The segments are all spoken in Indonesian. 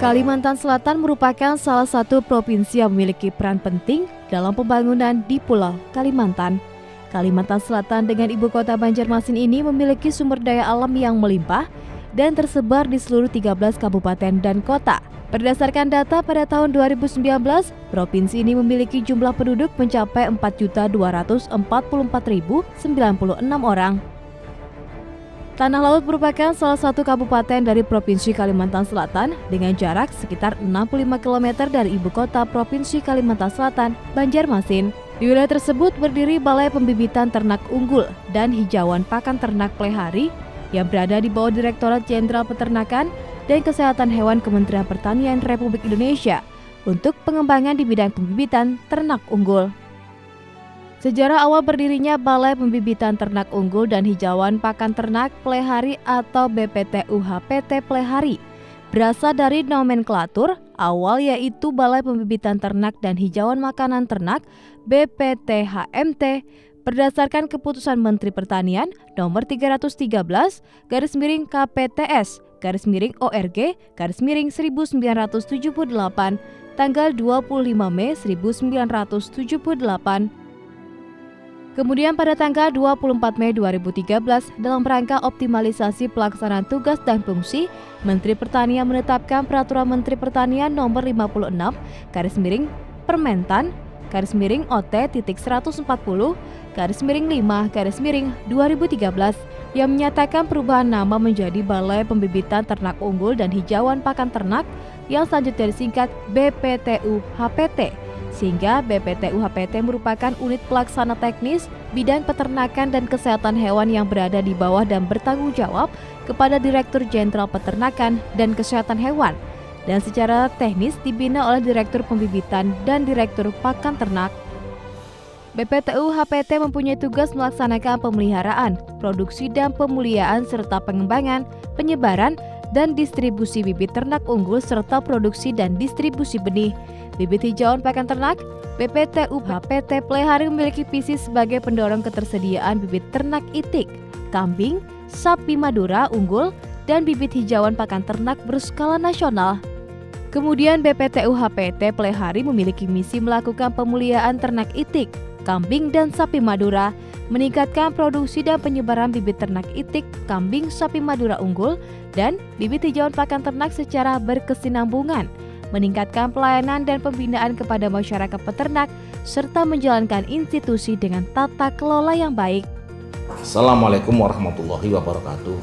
Kalimantan Selatan merupakan salah satu provinsi yang memiliki peran penting dalam pembangunan di Pulau Kalimantan. Kalimantan Selatan dengan ibu kota Banjarmasin ini memiliki sumber daya alam yang melimpah dan tersebar di seluruh 13 kabupaten dan kota. Berdasarkan data pada tahun 2019, provinsi ini memiliki jumlah penduduk mencapai 4.244.096 orang. Tanah Laut merupakan salah satu kabupaten dari Provinsi Kalimantan Selatan dengan jarak sekitar 65 km dari ibu kota Provinsi Kalimantan Selatan, Banjarmasin. Di wilayah tersebut berdiri Balai Pembibitan Ternak Unggul dan Hijauan Pakan Ternak Plehari yang berada di bawah Direktorat Jenderal Peternakan dan Kesehatan Hewan Kementerian Pertanian Republik Indonesia untuk pengembangan di bidang pembibitan ternak unggul. Sejarah awal berdirinya Balai Pembibitan Ternak Unggul dan Hijauan Pakan Ternak Plehari atau BPTU-HPT Plehari berasal dari nomenklatur awal yaitu Balai Pembibitan Ternak dan Hijauan Makanan Ternak BPTHMT berdasarkan keputusan Menteri Pertanian nomor 313/ORG/1978 tanggal 25 Mei 1978. Kemudian pada tanggal 24 Mei 2013, dalam rangka optimalisasi pelaksanaan tugas dan fungsi, Menteri Pertanian menetapkan Peraturan Menteri Pertanian Nomor 56/Permentan OT-140/5/2013 yang menyatakan perubahan nama menjadi Balai Pembibitan Ternak Unggul dan Hijauan Pakan Ternak yang selanjutnya disingkat BPTU-HPT. Sehingga BPTU-HPT merupakan unit pelaksana teknis bidang peternakan dan kesehatan hewan yang berada di bawah dan bertanggung jawab kepada Direktur Jenderal Peternakan dan Kesehatan Hewan dan secara teknis dibina oleh Direktur Pembibitan dan Direktur Pakan Ternak. BPTU-HPT mempunyai tugas melaksanakan pemeliharaan, produksi dan pemuliaan serta pengembangan, penyebaran dan distribusi bibit ternak unggul serta produksi dan distribusi benih. Bibit hijauan pakan ternak, BPTU-HPT Plehari memiliki visi sebagai pendorong ketersediaan bibit ternak itik, kambing, sapi Madura unggul, dan bibit hijauan pakan ternak berskala nasional. Kemudian BPTU-HPT Plehari memiliki misi melakukan pemuliaan ternak itik, kambing, dan sapi Madura, meningkatkan produksi dan penyebaran bibit ternak itik, kambing, sapi Madura unggul, dan bibit hijauan pakan ternak secara berkesinambungan, meningkatkan pelayanan dan pembinaan kepada masyarakat peternak, serta menjalankan institusi dengan tata kelola yang baik. Assalamualaikum warahmatullahi wabarakatuh.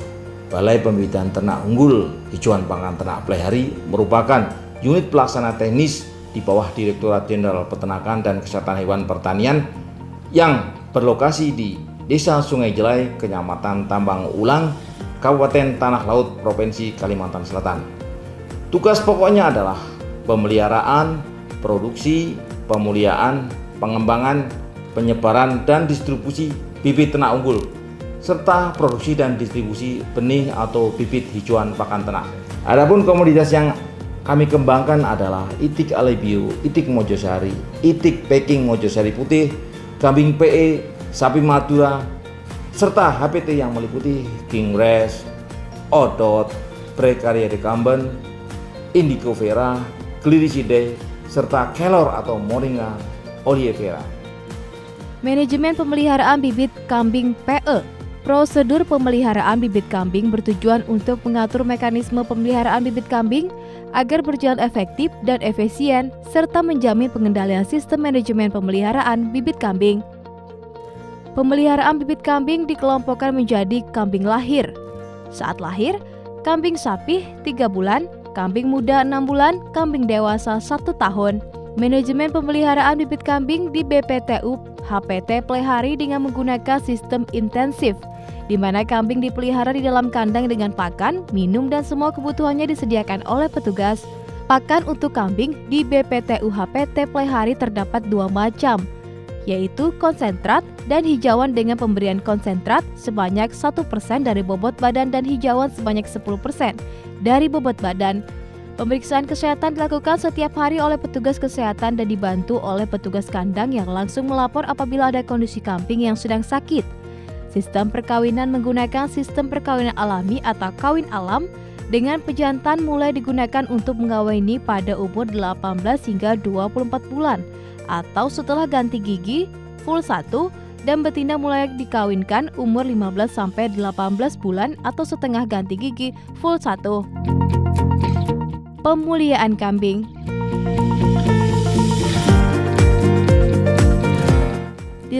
Balai Pembibitan Ternak Unggul Hijauan Pakan Ternak Plehari merupakan unit pelaksana teknis di bawah Direktorat Jenderal Peternakan dan Kesehatan Hewan Pertanian yang berlokasi di Desa Sungai Jelai, Kecamatan Tambang Ulang, Kabupaten Tanah Laut, Provinsi Kalimantan Selatan. Tugas pokoknya adalah pemeliharaan, produksi, pemuliaan, pengembangan, penyebaran, dan distribusi bibit ternak unggul, serta produksi dan distribusi benih atau bibit hijauan pakan ternak. Adapun komoditas yang kami kembangkan adalah itik alebio, itik mojosari, itik peking mojosari putih, kambing PE, sapi Madura, serta HPT yang meliputi Kingres, Odot, Precaria decumbens, Indigo vera, Gliricidae, serta Kelor atau Moringa oleifera. Manajemen pemeliharaan bibit kambing PE. Prosedur pemeliharaan bibit kambing bertujuan untuk mengatur mekanisme pemeliharaan bibit kambing agar berjalan efektif dan efisien serta menjamin pengendalian sistem manajemen pemeliharaan bibit kambing. Pemeliharaan bibit kambing dikelompokkan menjadi kambing lahir. Saat lahir, kambing sapi 3 bulan, kambing muda 6 bulan, kambing dewasa 1 tahun. Manajemen pemeliharaan bibit kambing di BPTU-HPT Plehari dengan menggunakan sistem intensif, di mana kambing dipelihara di dalam kandang dengan pakan, minum, dan semua kebutuhannya disediakan oleh petugas. Pakan untuk kambing di BPTU-HPT Plehari terdapat 2 macam, yaitu konsentrat dan hijauan dengan pemberian konsentrat sebanyak 1% dari bobot badan dan hijauan sebanyak 10% dari bobot badan. Pemeriksaan kesehatan dilakukan setiap hari oleh petugas kesehatan dan dibantu oleh petugas kandang yang langsung melapor apabila ada kondisi kambing yang sedang sakit. Sistem perkawinan menggunakan sistem perkawinan alami atau kawin alam dengan pejantan mulai digunakan untuk mengawini pada umur 18 hingga 24 bulan atau setelah ganti gigi full 1, dan betina mulai dikawinkan umur 15 sampai 18 bulan atau setengah ganti gigi full 1. Pemuliaan kambing.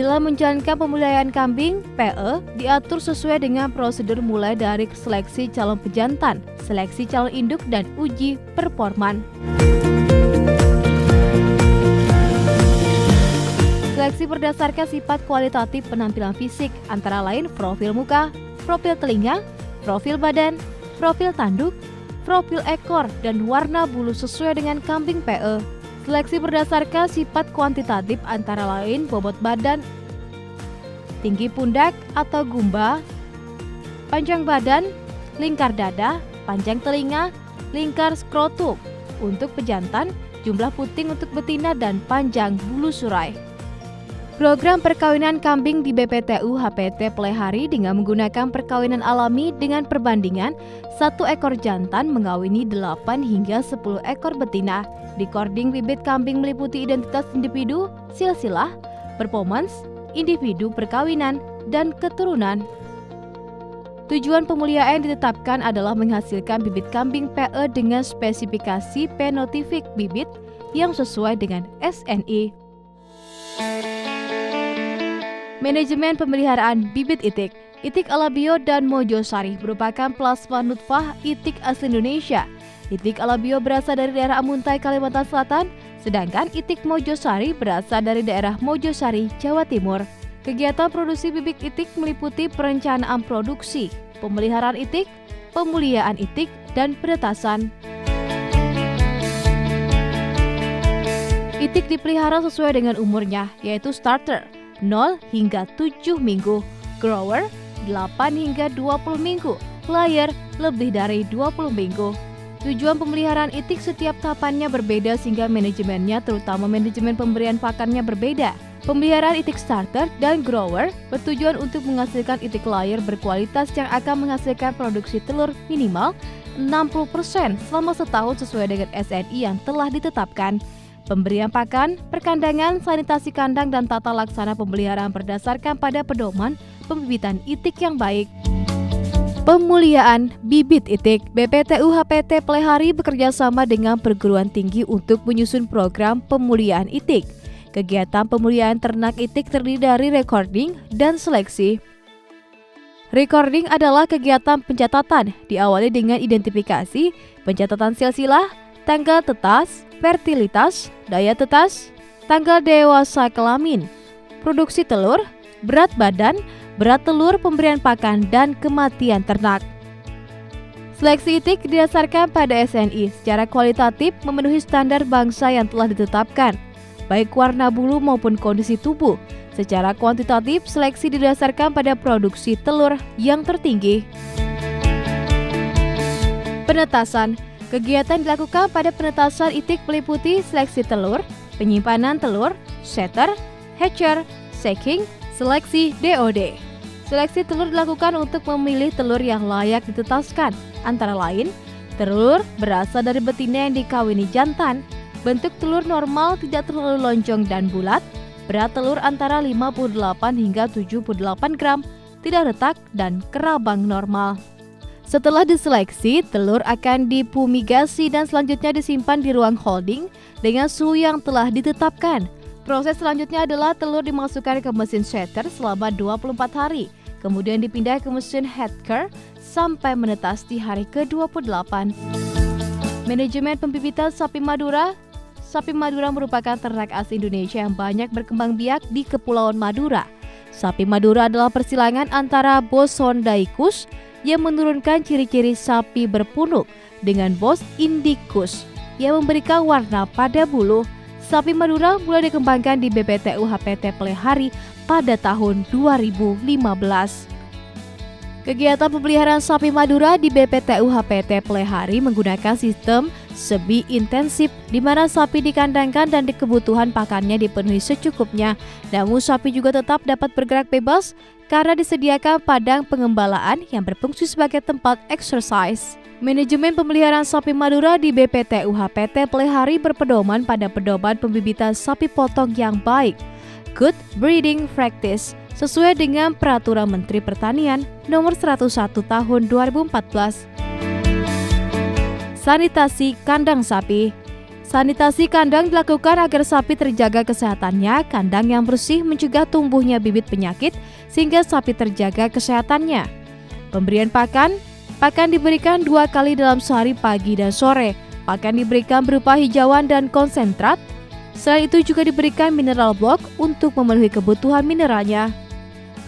Dalam menjalankan pemuliaan kambing, PE diatur sesuai dengan prosedur mulai dari seleksi calon pejantan, seleksi calon induk, dan uji performan. Seleksi berdasarkan sifat kualitatif penampilan fisik, antara lain profil muka, profil telinga, profil badan, profil tanduk, profil ekor, dan warna bulu sesuai dengan kambing PE. Seleksi berdasarkan sifat kuantitatif antara lain bobot badan, tinggi pundak atau gumba, panjang badan, lingkar dada, panjang telinga, lingkar skrotum untuk pejantan, jumlah puting untuk betina, dan panjang bulu surai. Program perkawinan kambing di BPTU HPT Plehari dengan menggunakan perkawinan alami dengan perbandingan 1 ekor jantan mengawini 8 hingga 10 ekor betina. Recording bibit kambing meliputi identitas individu, silsilah, performance, individu perkawinan, dan keturunan. Tujuan pemuliaan ditetapkan adalah menghasilkan bibit kambing PE dengan spesifikasi phenotypic bibit yang sesuai dengan SNI. Manajemen pemeliharaan bibit itik. Itik Alabio dan Mojosari merupakan plasma nutfah itik asli Indonesia. Itik Alabio berasal dari daerah Amuntai, Kalimantan Selatan, sedangkan itik Mojosari berasal dari daerah Mojosari, Jawa Timur. Kegiatan produksi bibit itik meliputi perencanaan produksi, pemeliharaan itik, pemuliaan itik, dan penetasan. Itik dipelihara sesuai dengan umurnya, yaitu starter 0 hingga 7 minggu, grower 8 hingga 20 minggu, layer lebih dari 20 minggu. Tujuan pemeliharaan itik setiap tahapannya berbeda sehingga manajemennya, terutama manajemen pemberian pakannya, berbeda. Pemeliharaan itik starter dan grower bertujuan untuk menghasilkan itik layer berkualitas yang akan menghasilkan produksi telur minimal 60% selama setahun sesuai dengan SNI yang telah ditetapkan. Pemberian pakan, perkandangan, sanitasi kandang, dan tata laksana pemeliharaan berdasarkan pada pedoman pembibitan itik yang baik. Pemuliaan bibit itik. BPTU HPT Plehari bekerja sama dengan perguruan tinggi untuk menyusun program pemuliaan itik. Kegiatan pemuliaan ternak itik terdiri dari recording dan seleksi. Recording adalah kegiatan pencatatan, diawali dengan identifikasi, pencatatan silsilah, tanggal tetas, fertilitas, daya tetas, tanggal dewasa kelamin, produksi telur, berat badan, berat telur, pemberian pakan, dan kematian ternak. Seleksi itik didasarkan pada SNI secara kualitatif memenuhi standar bangsa yang telah ditetapkan, baik warna bulu maupun kondisi tubuh. Secara kuantitatif, seleksi didasarkan pada produksi telur yang tertinggi. Penetasan. Kegiatan dilakukan pada penetasan itik meliputi seleksi telur, penyimpanan telur, setter, hatcher, shaking, seleksi DOD. Seleksi telur dilakukan untuk memilih telur yang layak ditetaskan, antara lain, telur berasal dari betina yang dikawini jantan, bentuk telur normal tidak terlalu lonjong dan bulat, berat telur antara 58 hingga 78 gram, tidak retak, dan kerabang normal. Setelah diseleksi, telur akan difumigasi dan selanjutnya disimpan di ruang holding dengan suhu yang telah ditetapkan. Proses selanjutnya adalah telur dimasukkan ke mesin setter selama 24 hari, kemudian dipindah ke mesin hatcher sampai menetas di hari ke-28. Manajemen pembibitan sapi Madura. Sapi Madura merupakan ternak asli Indonesia yang banyak berkembang biak di Kepulauan Madura. Sapi Madura adalah persilangan antara Bos Hondaicus yang menurunkan ciri-ciri sapi berpunuk dengan Bos Indicus yang memberikan warna pada bulu. Sapi Madura mulai dikembangkan di BPTU HPT Plehari pada tahun 2015. Kegiatan pemeliharaan sapi Madura di BPTU HPT Plehari menggunakan sistem semi intensif, di mana sapi dikandangkan dan kebutuhan pakannya dipenuhi secukupnya. Namun sapi juga tetap dapat bergerak bebas karena disediakan padang pengembalaan yang berfungsi sebagai tempat exercise. Manajemen pemeliharaan sapi Madura di BPTU HPT Plehari berpedoman pada pedoman pembibitan sapi potong yang baik, good breeding practice, sesuai dengan Peraturan Menteri Pertanian Nomor 101 Tahun 2014. Sanitasi kandang sapi. Sanitasi kandang dilakukan agar sapi terjaga kesehatannya. Kandang yang bersih mencegah tumbuhnya bibit penyakit sehingga sapi terjaga kesehatannya. Pemberian pakan. Pakan diberikan 2 kali dalam sehari, pagi dan sore. Pakan diberikan berupa hijauan dan konsentrat. Selain itu juga diberikan mineral block untuk memenuhi kebutuhan mineralnya.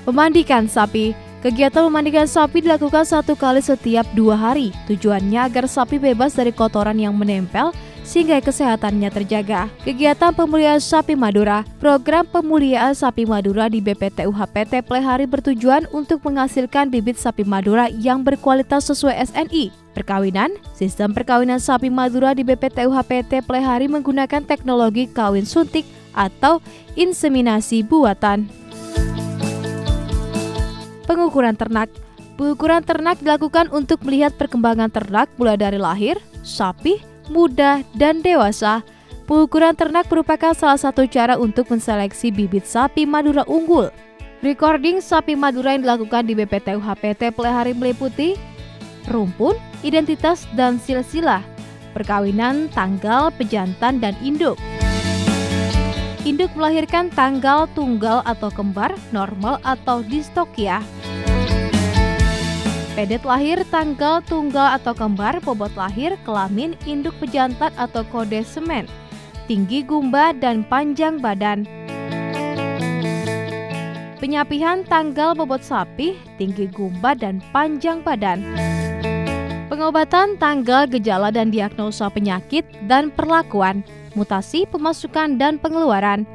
Memandikan sapi. Kegiatan memandikan sapi dilakukan 1 kali setiap 2 hari. Tujuannya agar sapi bebas dari kotoran yang menempel sehingga kesehatannya terjaga. Kegiatan pemulihan sapi Madura. Program pemulihan sapi Madura di BPTU HPT Plehari bertujuan untuk menghasilkan bibit sapi Madura yang berkualitas sesuai SNI. Perkawinan. Sistem perkawinan sapi Madura di BPTU HPT Plehari menggunakan teknologi kawin suntik atau inseminasi buatan. Pengukuran ternak. Pengukuran ternak dilakukan untuk melihat perkembangan ternak mulai dari lahir, sapi, muda, dan dewasa. Pengukuran ternak merupakan salah satu cara untuk menseleksi bibit sapi Madura unggul. Recording sapi Madura yang dilakukan di BPTU HPT Plehari meliputi rumpun, identitas, dan silsilah, perkawinan, tanggal, pejantan, dan induk. Induk melahirkan tanggal, tunggal atau kembar, normal atau distokia. Pedet lahir, tanggal, tunggal atau kembar, bobot lahir, kelamin, induk pejantan atau kode semen, tinggi gumba dan panjang badan. Penyapihan tanggal, bobot sapi, tinggi gumba dan panjang badan. Pengobatan tanggal, gejala dan diagnosa penyakit dan perlakuan, mutasi, pemasukan dan pengeluaran.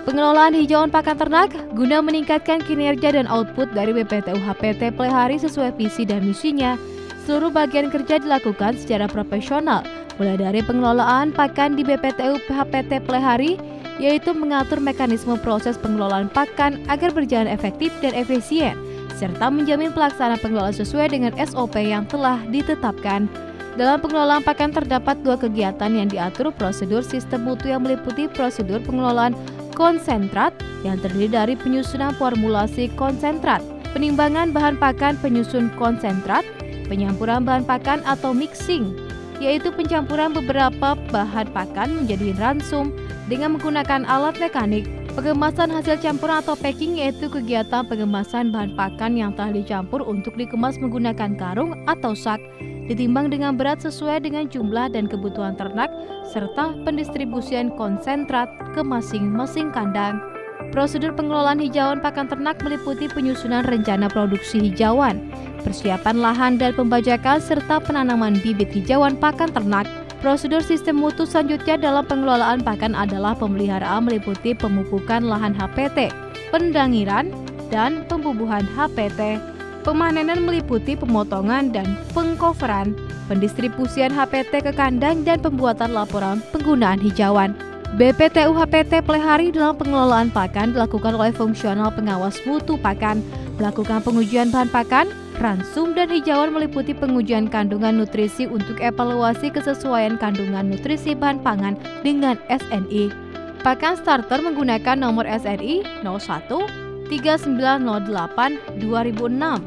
Pengelolaan hijauan pakan ternak guna meningkatkan kinerja dan output dari BPTU HPT Plehari sesuai visi dan misinya. Seluruh bagian kerja dilakukan secara profesional, mulai dari pengelolaan pakan di BPTU HPT Plehari, yaitu mengatur mekanisme proses pengelolaan pakan agar berjalan efektif dan efisien, serta menjamin pelaksanaan pengelolaan sesuai dengan SOP yang telah ditetapkan. Dalam pengelolaan pakan terdapat 2 kegiatan yang diatur prosedur sistem mutu yang meliputi prosedur pengelolaan konsentrat yang terdiri dari penyusunan formulasi konsentrat, penimbangan bahan pakan penyusun konsentrat, penyampuran bahan pakan atau mixing, yaitu pencampuran beberapa bahan pakan menjadi ransum dengan menggunakan alat mekanik, pengemasan hasil campuran atau packing, yaitu kegiatan pengemasan bahan pakan yang telah dicampur untuk dikemas menggunakan karung atau sak, ditimbang dengan berat sesuai dengan jumlah dan kebutuhan ternak, serta pendistribusian konsentrat ke masing-masing kandang. Prosedur pengelolaan hijauan pakan ternak meliputi penyusunan rencana produksi hijauan, persiapan lahan dan pembajakan, serta penanaman bibit hijauan pakan ternak. Prosedur sistem mutu selanjutnya dalam pengelolaan pakan adalah pemeliharaan meliputi pemupukan lahan HPT, pendangiran, dan pembubuhan HPT. Pemanenan meliputi pemotongan dan pengcoveran, pendistribusian HPT ke kandang, dan pembuatan laporan penggunaan hijauan. BPTU HPT Plehari dalam pengelolaan pakan dilakukan oleh fungsional pengawas mutu pakan, melakukan pengujian bahan pakan, ransum, dan hijauan meliputi pengujian kandungan nutrisi untuk evaluasi kesesuaian kandungan nutrisi bahan pangan dengan SNI. Pakan starter menggunakan nomor SNI 01 3908 2006.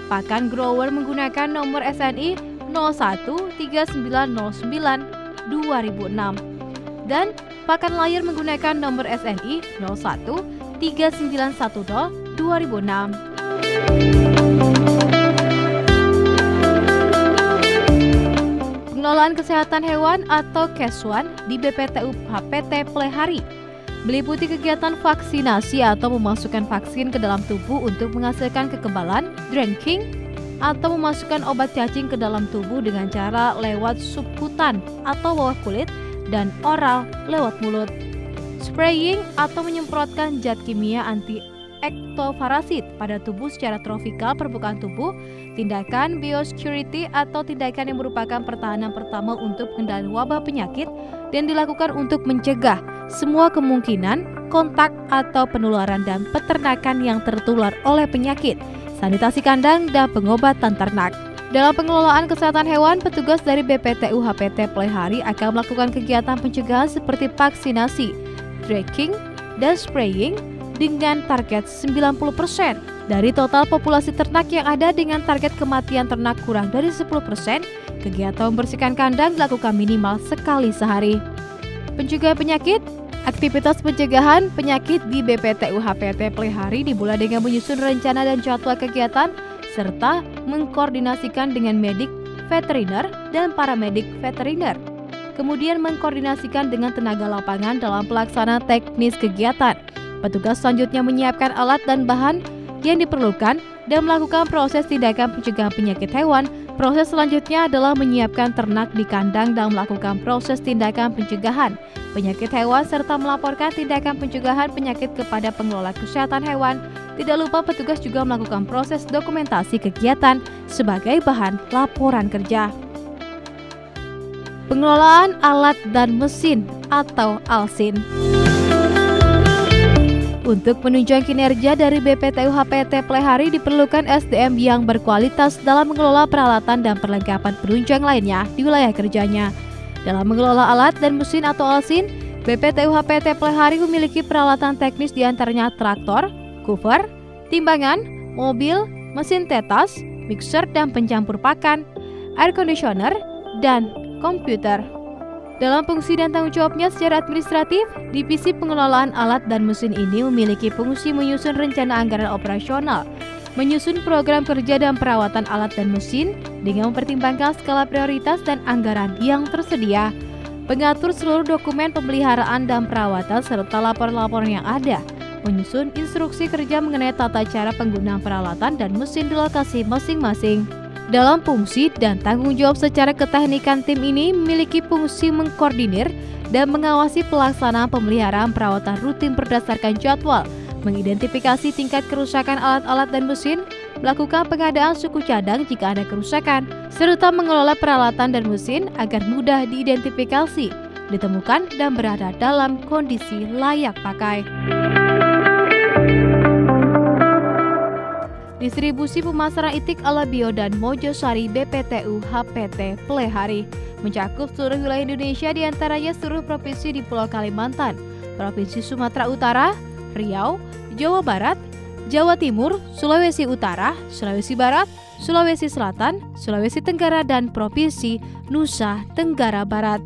Pakan grower menggunakan nomor SNI 01 3909 2006. Dan pakan layar menggunakan nomor SNI 01 3910 2006. Pengelolaan kesehatan hewan atau KESWAN di BPTU HPT Plehari meliputi kegiatan vaksinasi atau memasukkan vaksin ke dalam tubuh untuk menghasilkan kekebalan, drenching, atau memasukkan obat cacing ke dalam tubuh dengan cara lewat subkutan atau bawah kulit dan oral lewat mulut. Spraying atau menyemprotkan zat kimia anti ektoparasit pada tubuh secara trofikal permukaan tubuh, tindakan biosecurity atau tindakan yang merupakan pertahanan pertama untuk pengendalian wabah penyakit dan dilakukan untuk mencegah semua kemungkinan kontak atau penularan dan peternakan yang tertular oleh penyakit, sanitasi kandang, dan pengobatan ternak. Dalam pengelolaan kesehatan hewan, petugas dari BPTU HPT Plehari akan melakukan kegiatan pencegahan seperti vaksinasi, tracking, dan spraying dengan target 90% dari total populasi ternak yang ada dengan target kematian ternak kurang dari 10%. Kegiatan membersihkan kandang dilakukan minimal sekali sehari. Pencegahan penyakit. Aktivitas pencegahan penyakit di BPTU HPT Plehari dimulai dengan menyusun rencana dan jadwal kegiatan serta mengkoordinasikan dengan medik veteriner dan paramedik veteriner. Kemudian mengkoordinasikan dengan tenaga lapangan dalam pelaksanaan teknis kegiatan. Petugas selanjutnya menyiapkan alat dan bahan yang diperlukan dan melakukan proses tindakan pencegahan penyakit hewan. Proses selanjutnya adalah menyiapkan ternak di kandang dan melakukan proses tindakan pencegahan penyakit hewan serta melaporkan tindakan pencegahan penyakit kepada pengelola kesehatan hewan. Tidak lupa petugas juga melakukan proses dokumentasi kegiatan sebagai bahan laporan kerja. Pengelolaan alat dan mesin atau ALSIN. Untuk menunjang kinerja dari BPTU HPT Plehari diperlukan SDM yang berkualitas dalam mengelola peralatan dan perlengkapan penunjang lainnya di wilayah kerjanya. Dalam mengelola alat dan mesin atau ALSIN, BPTU HPT Plehari memiliki peralatan teknis diantaranya traktor, cover, timbangan, mobil, mesin tetas, mixer dan pencampur pakan, air conditioner, dan komputer. Dalam fungsi dan tanggung jawabnya secara administratif, Divisi Pengelolaan Alat dan Mesin ini memiliki fungsi menyusun rencana anggaran operasional, menyusun program kerja dan perawatan alat dan mesin dengan mempertimbangkan skala prioritas dan anggaran yang tersedia, mengatur seluruh dokumen pemeliharaan dan perawatan serta laporan-laporan yang ada, menyusun instruksi kerja mengenai tata cara penggunaan peralatan dan mesin di lokasi masing-masing. Dalam fungsi dan tanggung jawab secara keteknikan, tim ini memiliki fungsi mengkoordinir dan mengawasi pelaksanaan pemeliharaan perawatan rutin berdasarkan jadwal, mengidentifikasi tingkat kerusakan alat-alat dan mesin, melakukan pengadaan suku cadang jika ada kerusakan, serta mengelola peralatan dan mesin agar mudah diidentifikasi, ditemukan, dan berada dalam kondisi layak pakai. Distribusi pemasaran itik ala bio dan Mojosari BPTU HPT Plehari mencakup seluruh wilayah Indonesia, diantaranya seluruh provinsi di Pulau Kalimantan, Provinsi Sumatera Utara, Riau, Jawa Barat, Jawa Timur, Sulawesi Utara, Sulawesi Barat, Sulawesi Selatan, Sulawesi Tenggara, dan Provinsi Nusa Tenggara Barat.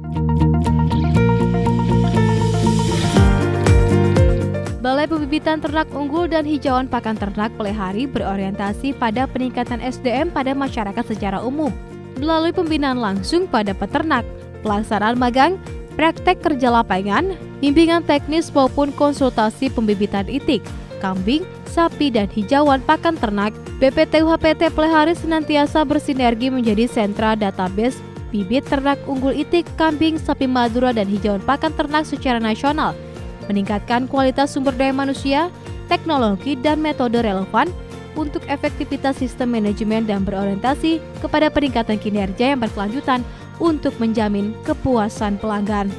Balai Pembibitan Ternak Unggul dan Hijauan Pakan Ternak Plehari berorientasi pada peningkatan SDM pada masyarakat secara umum melalui pembinaan langsung pada peternak, pelaksanaan magang, praktek kerja lapangan, bimbingan teknis maupun konsultasi pembibitan itik, kambing, sapi, dan hijauan pakan ternak. BPTU HPT Plehari senantiasa bersinergi menjadi sentra database bibit ternak unggul itik, kambing, sapi Madura, dan hijauan pakan ternak secara nasional, meningkatkan kualitas sumber daya manusia, teknologi, dan metode relevan untuk efektivitas sistem manajemen dan berorientasi kepada peningkatan kinerja yang berkelanjutan untuk menjamin kepuasan pelanggan.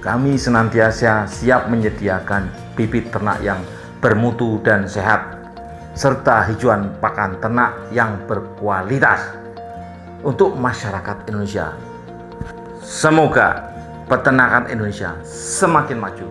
Kami senantiasa siap menyediakan bibit ternak yang bermutu dan sehat, serta hijauan pakan ternak yang berkualitas untuk masyarakat Indonesia. Semoga peternakan Indonesia semakin maju.